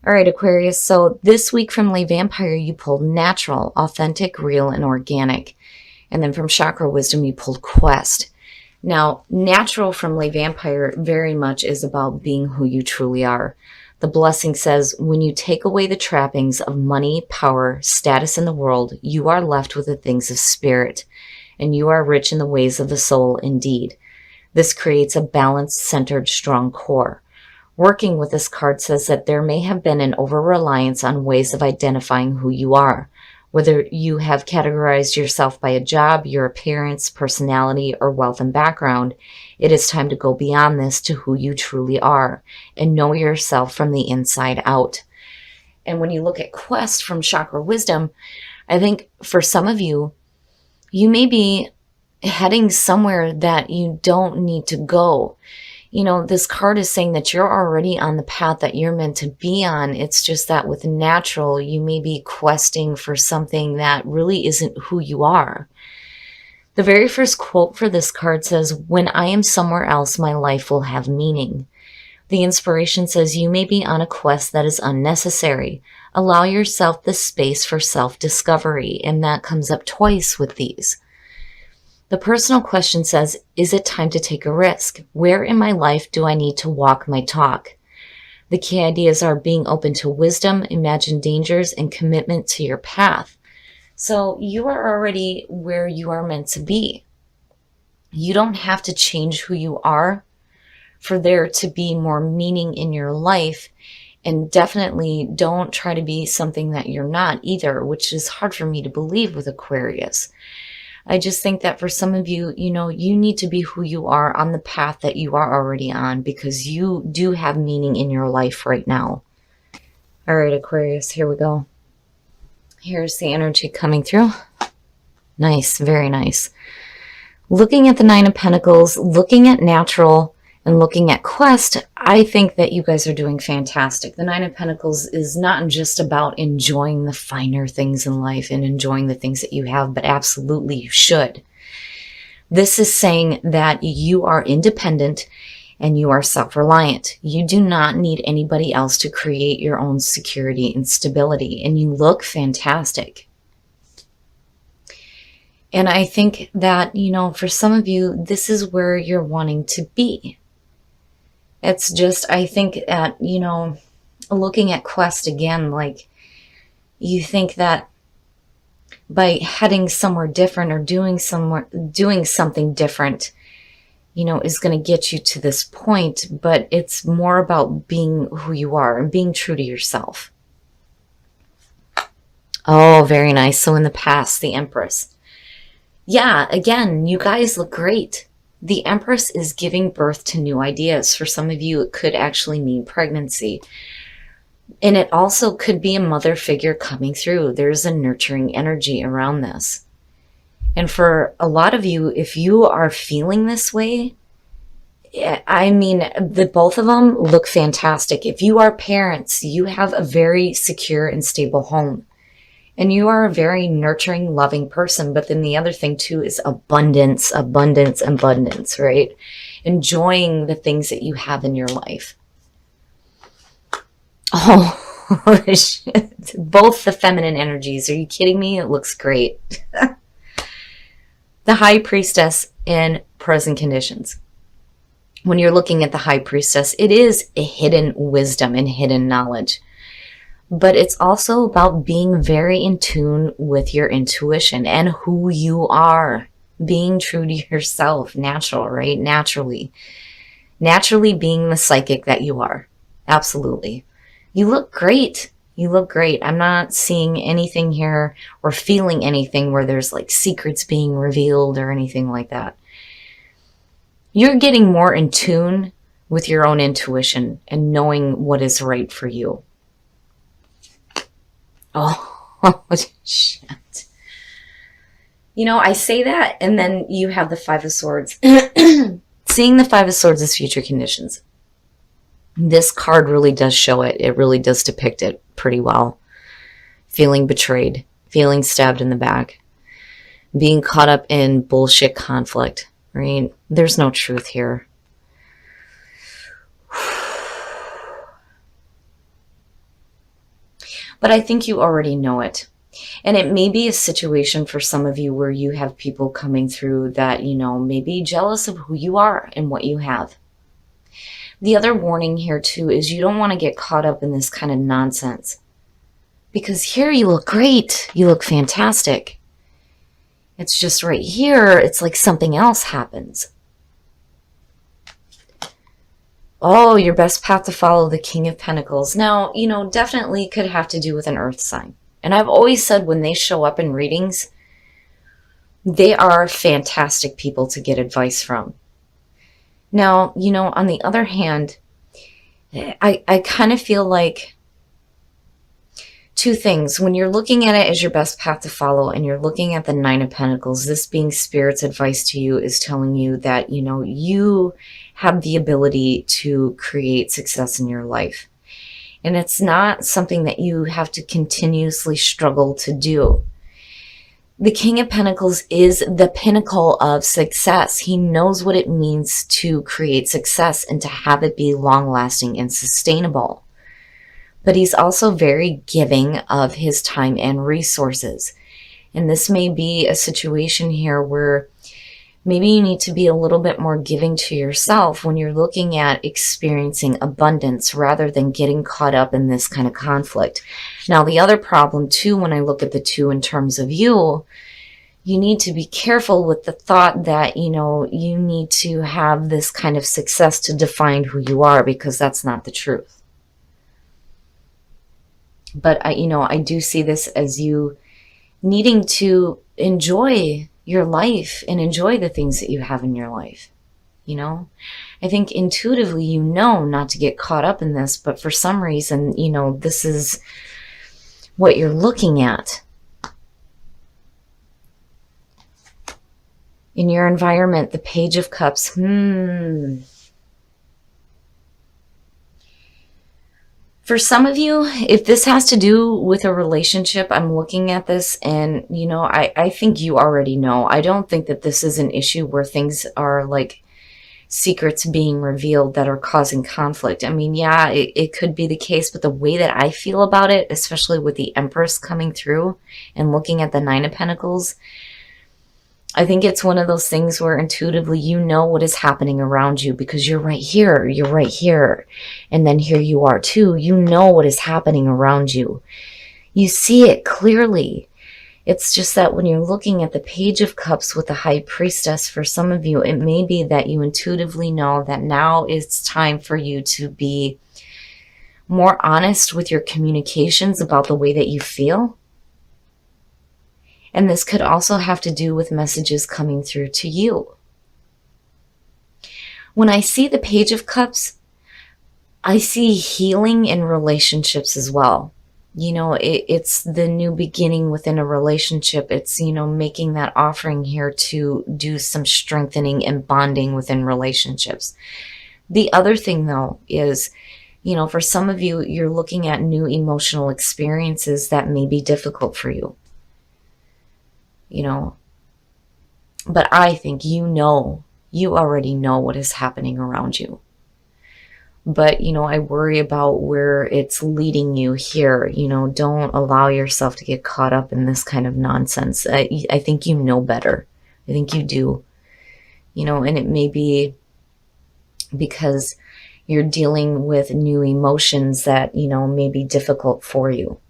All right, Aquarius. So this week from Lay Vampire, you pulled natural, authentic, real, and organic. And then from Chakra Wisdom, you pulled quest. Now, natural from Lay Vampire very much is about being who you truly are. The blessing says, when you take away the trappings of money, power, status in the world, you are left with the things of spirit, and you are rich in the ways of the soul indeed. This creates a balanced, centered, strong core. Working with this card says that there may have been an over-reliance on ways of identifying who you are. Whether you have categorized yourself by a job, your appearance, personality, or wealth and background, it is time to go beyond this to who you truly are and know yourself from the inside out. And when you look at quest from Chakra Wisdom, I think for some of you, you may be heading somewhere that you don't need to go. You know, this card is saying that you're already on the path that you're meant to be on. It's just that with natural, you may be questing for something that really isn't who you are. The very first quote for this card says, when I am somewhere else, my life will have meaning. The inspiration says you may be on a quest that is unnecessary. Allow yourself the space for self-discovery, and that comes up twice with these. The personal question says, is it time to take a risk? Where in my life do I need to walk my talk? The key ideas are being open to wisdom, imagine dangers, and commitment to your path. So you are already where you are meant to be. You don't have to change who you are for there to be more meaning in your life. And definitely don't try to be something that you're not either, which is hard for me to believe with Aquarius. I just think that for some of you, you know, you need to be who you are on the path that you are already on because you do have meaning in your life right now. All right, Aquarius, here we go. Here's the energy coming through. Nice, very nice. Looking at the Nine of Pentacles, looking at natural, and looking at quest, I think that you guys are doing fantastic. The Nine of Pentacles is not just about enjoying the finer things in life and enjoying the things that you have, but absolutely you should. This is saying that you are independent and you are self-reliant. You do not need anybody else to create your own security and stability, and you look fantastic. And I think that, you know, for some of you, this is where you're wanting to be. It's just, I think that, you know, looking at quest again, like you think that by heading somewhere different or doing something different, you know, is going to get you to this point, but it's more about being who you are and being true to yourself. Oh, very nice. So in the past, the Empress. Yeah, again, you guys look great. The Empress is giving birth to new ideas. For some of you, it could actually mean pregnancy. And it also could be a mother figure coming through. There's a nurturing energy around this. And for a lot of you, if you are feeling this way, I mean, both of them look fantastic. If you are parents, you have a very secure and stable home. And you are a very nurturing, loving person. But then the other thing too is abundance, abundance, abundance, right? Enjoying the things that you have in your life. Oh, shit. Both the feminine energies. Are you kidding me? It looks great. The High Priestess in present conditions. When you're looking at the High Priestess, it is a hidden wisdom and hidden knowledge. But it's also about being very in tune with your intuition and who you are. Being true to yourself, natural, right? Naturally being the psychic that you are. Absolutely. You look great. You look great. I'm not seeing anything here or feeling anything where there's like secrets being revealed or anything like that. You're getting more in tune with your own intuition and knowing what is right for you. Oh, shit. You know, I say that, and then you have the Five of Swords. Seeing the Five of Swords as future conditions. This card really does show it. It really does depict it pretty well. Feeling betrayed. Feeling stabbed in the back. Being caught up in bullshit conflict, right? There's no truth here. but I think you already know it. And it may be a situation for some of you where you have people coming through that, may be jealous of who you are and what you have. The other warning here too is you don't want to get caught up in this kind of nonsense. Because here you look great. You look fantastic. It's just right here, it's like something else happens. Oh, your best path to follow, the King of Pentacles. Now, definitely could have to do with an earth sign. And I've always said when they show up in readings, they are fantastic people to get advice from. Now, on the other hand, I kind of feel like two things. When you're looking at it as your best path to follow and you're looking at the Nine of Pentacles, this being Spirit's advice to you is telling you that, you have the ability to create success in your life. And it's not something that you have to continuously struggle to do. The King of Pentacles is the pinnacle of success. He knows what it means to create success and to have it be long-lasting and sustainable. But he's also very giving of his time and resources. And this may be a situation here where maybe you need to be a little bit more giving to yourself when you're looking at experiencing abundance rather than getting caught up in this kind of conflict. Now, the other problem too, when I look at the two in terms of you need to be careful with the thought that, you need to have this kind of success to define who you are, because that's not the truth. But I do see this as you needing to enjoy your life and enjoy the things that you have in your life. I think intuitively, not to get caught up in this, but for some reason, this is what you're looking at. In your environment, the Page of Cups. For some of you, if this has to do with a relationship, I'm looking at this and, I think you already know. I don't think that this is an issue where things are like secrets being revealed that are causing conflict. I mean, yeah, it could be the case, but the way that I feel about it, especially with the Empress coming through and looking at the Nine of Pentacles, I think it's one of those things where intuitively you know what is happening around you because you're right here, and then here you are too. You know what is happening around you. You see it clearly. It's just that when you're looking at the Page of Cups with the High Priestess, for some of you, it may be that you intuitively know that now it's time for you to be more honest with your communications about the way that you feel. And this could also have to do with messages coming through to you. When I see the Page of Cups, I see healing in relationships as well. It's the new beginning within a relationship. It's, making that offering here to do some strengthening and bonding within relationships. The other thing, though, is, for some of you, you're looking at new emotional experiences that may be difficult for you. But I think you already know what is happening around you. But, I worry about where it's leading you here. Don't allow yourself to get caught up in this kind of nonsense. I think you know better. I think you do. And it may be because you're dealing with new emotions that, may be difficult for you.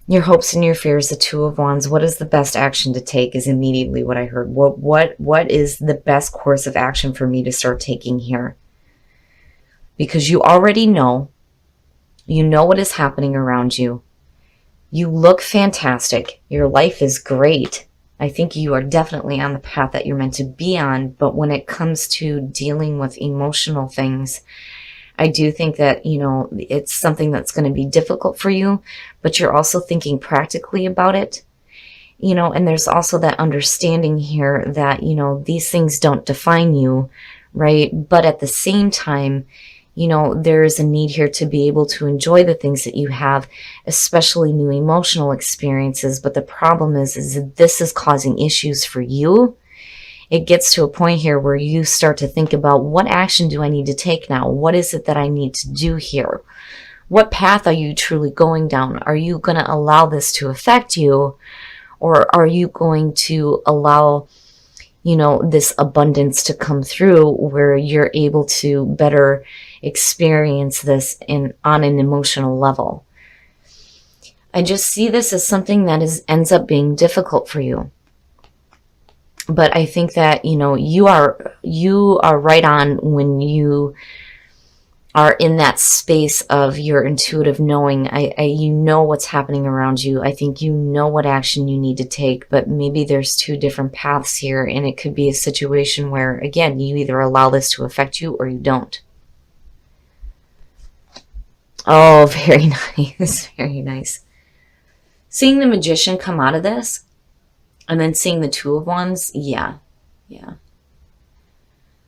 Your hopes and your fears, the Two of Wands. What is the best action to take is immediately what I heard. What is the best course of action for me to start taking here? Because you already know. You know what is happening around you. You look fantastic. Your life is great. I think you are definitely on the path that you're meant to be on. But when it comes to dealing with emotional things, I do think that, it's something that's going to be difficult for you, but you're also thinking practically about it, and there's also that understanding here that, these things don't define you, right? But at the same time, there is a need here to be able to enjoy the things that you have, especially new emotional experiences. But the problem is that this is causing issues for you. It gets to a point here where you start to think about, what action do I need to take now? What is it that I need to do here? What path are you truly going down? Are you going to allow this to affect you? Or are you going to allow, this abundance to come through where you're able to better experience this on an emotional level? I just see this as something that ends up being difficult for you. But I think that, you are right on when you are in that space of your intuitive knowing. You know what's happening around you. I think you know what action you need to take, but maybe there's two different paths here, and it could be a situation where, again, you either allow this to affect you or you don't. Oh, very nice. Very nice. Seeing the Magician come out of this, and then seeing the Two of Wands, yeah.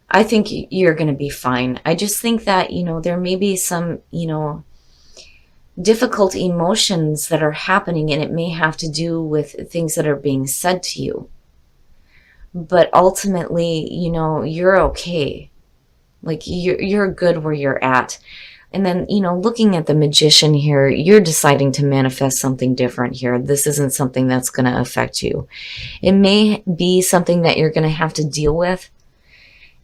I think you're going to be fine. I just think that, there may be some, difficult emotions that are happening, and it may have to do with things that are being said to you. But ultimately, you're okay. Like, you're good where you're at. And then, looking at the Magician here, you're deciding to manifest something different here. This isn't something that's going to affect you. It may be something that you're going to have to deal with.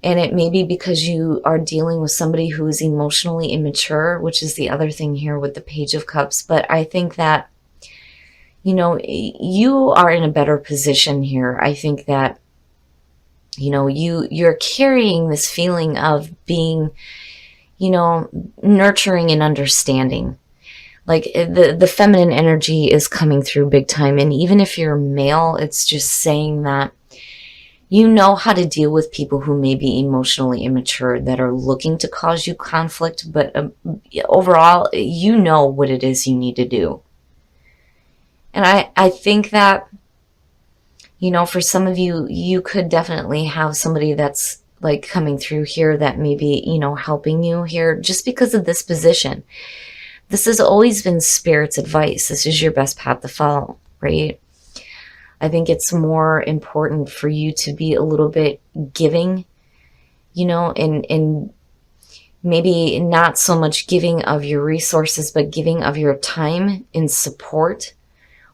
And it may be because you are dealing with somebody who is emotionally immature, which is the other thing here with the Page of Cups. But I think that, you are in a better position here. I think that, you're carrying this feeling of being, nurturing and understanding. Like the feminine energy is coming through big time. And even if you're male, it's just saying that you know how to deal with people who may be emotionally immature that are looking to cause you conflict, but overall, you know what it is you need to do. And I think that, for some of you, you could definitely have somebody that's like coming through here that may be, helping you here just because of this position. This has always been Spirit's advice. This is your best path to follow, right? I think it's more important for you to be a little bit giving, and maybe not so much giving of your resources, but giving of your time and support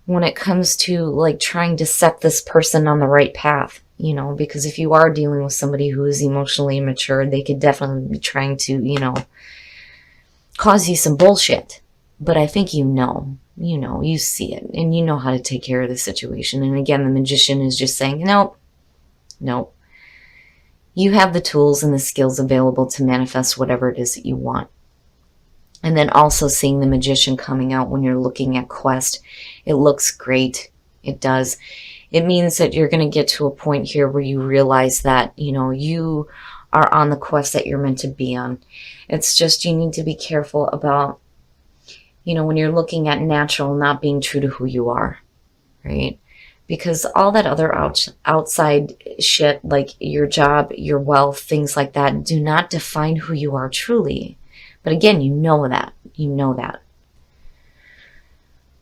when it comes to like trying to set this person on the right path, because if you are dealing with somebody who is emotionally immature, they could definitely be trying to, cause you some bullshit. But I think you see it, and you know how to take care of the situation. And again, the Magician is just saying, nope. You have the tools and the skills available to manifest whatever it is that you want. And then also seeing the Magician coming out when you're looking at quest, it looks great. It does. It means that you're going to get to a point here where you realize that, you are on the quest that you're meant to be on. It's just you need to be careful about, when you're looking at natural, not being true to who you are, right? Because all that other outside shit, like your job, your wealth, things like that, do not define who you are truly. But again, you know that.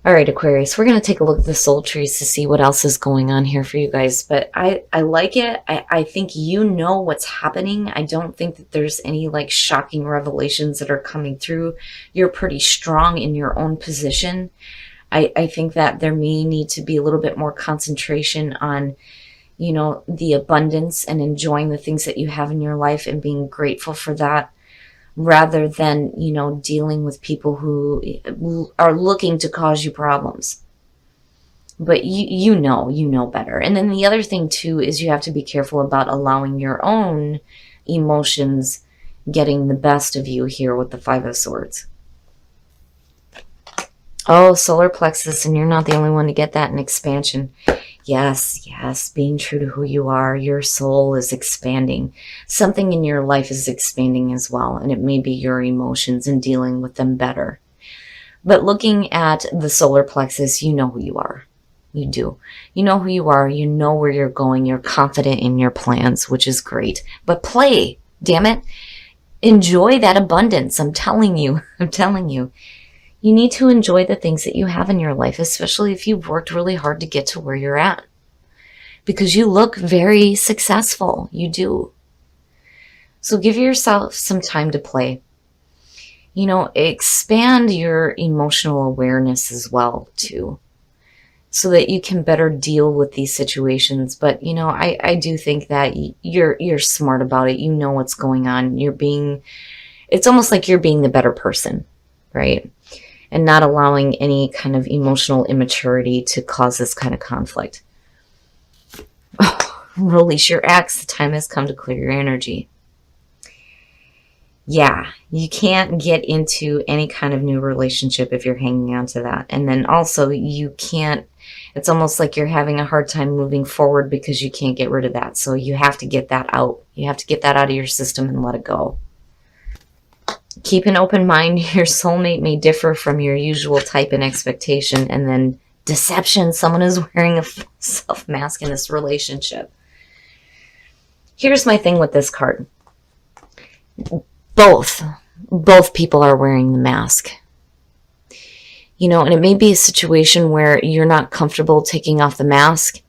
All right, Aquarius, we're going to take a look at the soul trees to see what else is going on here for you guys. But I like it. I think you know what's happening. I don't think that there's any like shocking revelations that are coming through. You're pretty strong in your own position. I think that there may need to be a little bit more concentration on, the abundance and enjoying the things that you have in your life and being grateful for that, rather than, dealing with people who are looking to cause you problems. But you know better. And then the other thing too is you have to be careful about allowing your own emotions getting the best of you here with the Five of Swords. Oh, solar plexus, and you're not the only one to get that in expansion. Yes, being true to who you are, your soul is expanding. Something in your life is expanding as well, and it may be your emotions and dealing with them better. But looking at the solar plexus, you know who you are. You do. You know who you are. You know where you're going. You're confident in your plans, which is great. But play, damn it. Enjoy that abundance. I'm telling you. You need to enjoy the things that you have in your life, especially if you've worked really hard to get to where you're at. Because you look very successful. You do. So give yourself some time to play. expand your emotional awareness as well, too, so that you can better deal with these situations. But, I do think that you're smart about it. You know what's going on. It's almost like you're being the better person, right? And not allowing any kind of emotional immaturity to cause this kind of conflict. Release your acts. The time has come to clear your energy. Yeah, you can't get into any kind of new relationship if you're hanging on to that. And then also, you can't, it's almost like you're having a hard time moving forward because you can't get rid of that. So you have to get that out. You have to get that out of your system and let it go. Keep an open mind. Your soulmate may differ from your usual type and expectation. And then deception. Someone is wearing a self mask in this relationship. Here's my thing with this card. Both people are wearing the mask. And it may be a situation where you're not comfortable taking off the mask.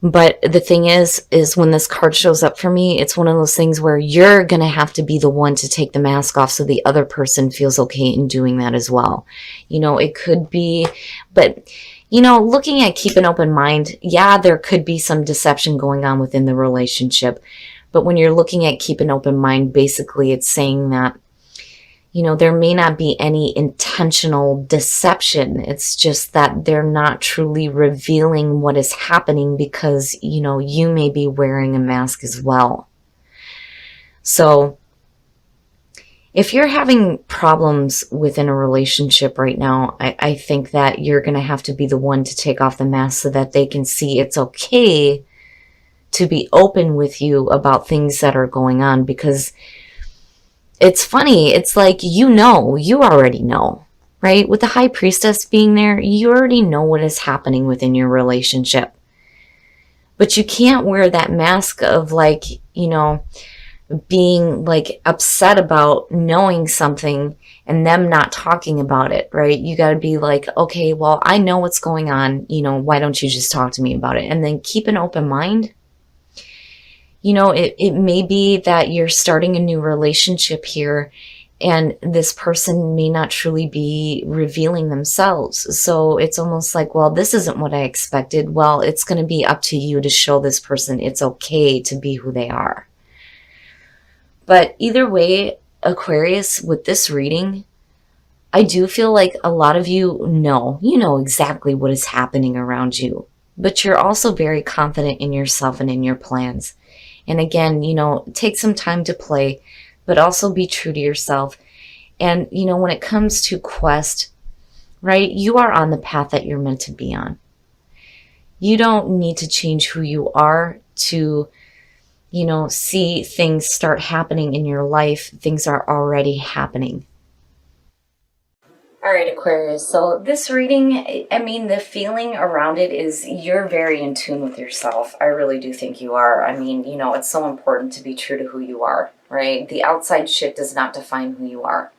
But the thing is when this card shows up for me, it's one of those things where you're going to have to be the one to take the mask off so the other person feels okay in doing that as well. It could be, but, looking at keep an open mind, yeah, there could be some deception going on within the relationship. But when you're looking at keep an open mind, basically it's saying that, there may not be any intentional deception. It's just that they're not truly revealing what is happening because, you may be wearing a mask as well. So if you're having problems within a relationship right now, I think that you're going to have to be the one to take off the mask so that they can see it's okay to be open with you about things that are going on. Because it's funny, it's like, you already know, right? With the High Priestess being there, you already know what is happening within your relationship. But you can't wear that mask of being upset about knowing something and them not talking about it, right? You got to be like, okay, well, I know what's going on. Why don't you just talk to me about it? And then keep an open mind. It may be that you're starting a new relationship here and this person may not truly be revealing themselves. So it's almost like, well, this isn't what I expected. Well, it's going to be up to you to show this person it's okay to be who they are. But either way, Aquarius, with this reading, I do feel like a lot of you know exactly what is happening around you. But you're also very confident in yourself and in your plans. And again, take some time to play, but also be true to yourself. And, when it comes to quest, right, you are on the path that you're meant to be on. You don't need to change who you are to, see things start happening in your life. Things are already happening. All right, Aquarius. So this reading, the feeling around it is you're very in tune with yourself. I really do think you are. It's so important to be true to who you are, right? The outside shit does not define who you are.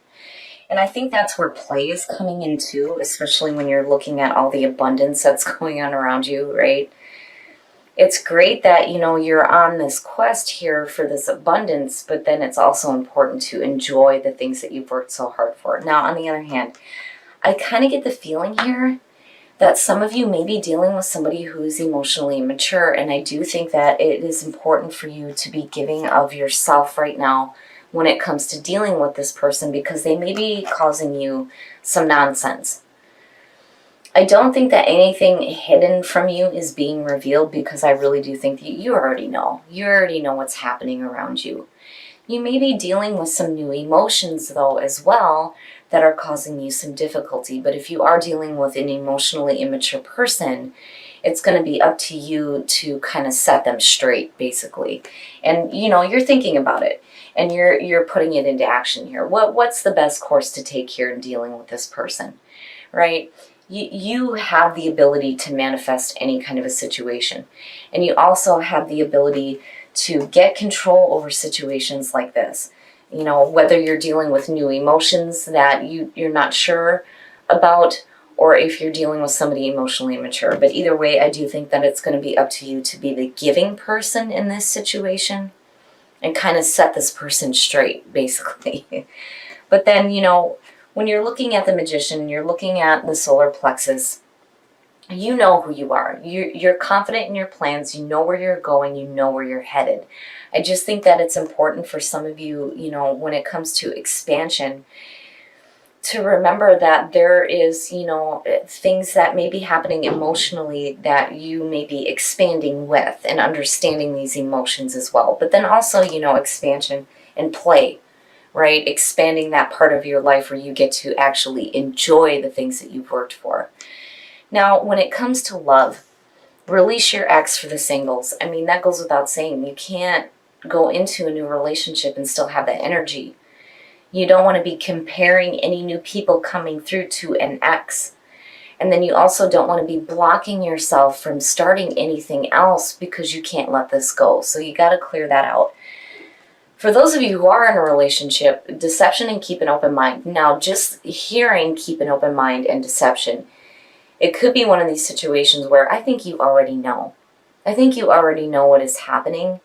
And I think that's where play is coming in too, especially when you're looking at all the abundance that's going on around you, right? It's great that, you're on this quest here for this abundance, but then it's also important to enjoy the things that you've worked so hard for. Now, on the other hand, I kind of get the feeling here that some of you may be dealing with somebody who is emotionally immature, and I do think that it is important for you to be giving of yourself right now when it comes to dealing with this person, because they may be causing you some nonsense. I don't think that anything hidden from you is being revealed, because I really do think that you already know. You already know what's happening around you. You may be dealing with some new emotions, though, as well, that are causing you some difficulty. But if you are dealing with an emotionally immature person, it's going to be up to you to kind of set them straight, basically. And, you're thinking about it, and you're putting it into action here. What's the best course to take here in dealing with this person, right? You have the ability to manifest any kind of a situation. And you also have the ability to get control over situations like this. Whether you're dealing with new emotions that you're not sure about, or if you're dealing with somebody emotionally immature. But either way, I do think that it's going to be up to you to be the giving person in this situation and kind of set this person straight, basically. But then, when you're looking at the Magician, you're looking at the solar plexus, you know who you are. You're confident in your plans. You know where you're going. You know where you're headed. I just think that it's important for some of you, when it comes to expansion, to remember that there is, things that may be happening emotionally that you may be expanding with and understanding these emotions as well. But then also, expansion and play, right? Expanding that part of your life where you get to actually enjoy the things that you've worked for. Now, when it comes to love, release your ex for the singles. I mean, that goes without saying. You can't go into a new relationship and still have that energy. You don't want to be comparing any new people coming through to an ex. And then you also don't want to be blocking yourself from starting anything else because you can't let this go. So you got to clear that out. For those of you who are in a relationship, deception and keep an open mind. Now, just hearing keep an open mind and deception, it could be one of these situations where I think you already know. I think you already know what is happening.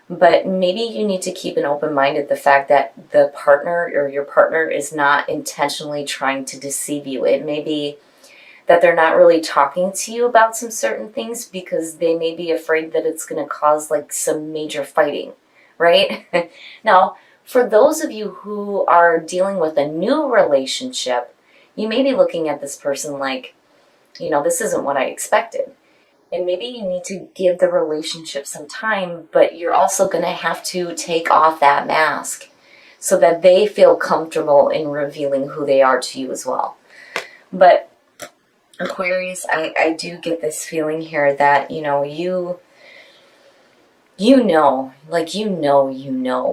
But maybe you need to keep an open mind at the fact that the partner or your partner is not intentionally trying to deceive you. It may be that they're not really talking to you about some certain things because they may be afraid that it's going to cause like some major fighting, right? Now, for those of you who are dealing with a new relationship, you may be looking at this person like, this isn't what I expected. And maybe you need to give the relationship some time, but you're also going to have to take off that mask so that they feel comfortable in revealing who they are to you as well. But Aquarius, I do get this feeling here that, you know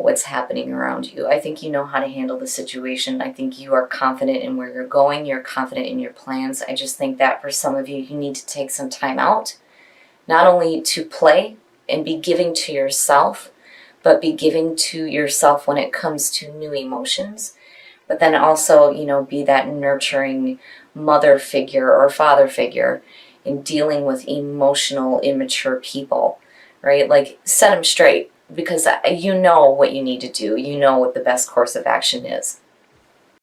what's happening around you. I think you know how to handle the situation. I think you are confident in where you're going. You're confident in your plans. I just think that for some of you, you need to take some time out, not only to play and be giving to yourself, but be giving to yourself when it comes to new emotions. But then also, be that nurturing mother figure or father figure in dealing with emotional, immature people, right? Like, set them straight because you know what you need to do. You know what the best course of action is.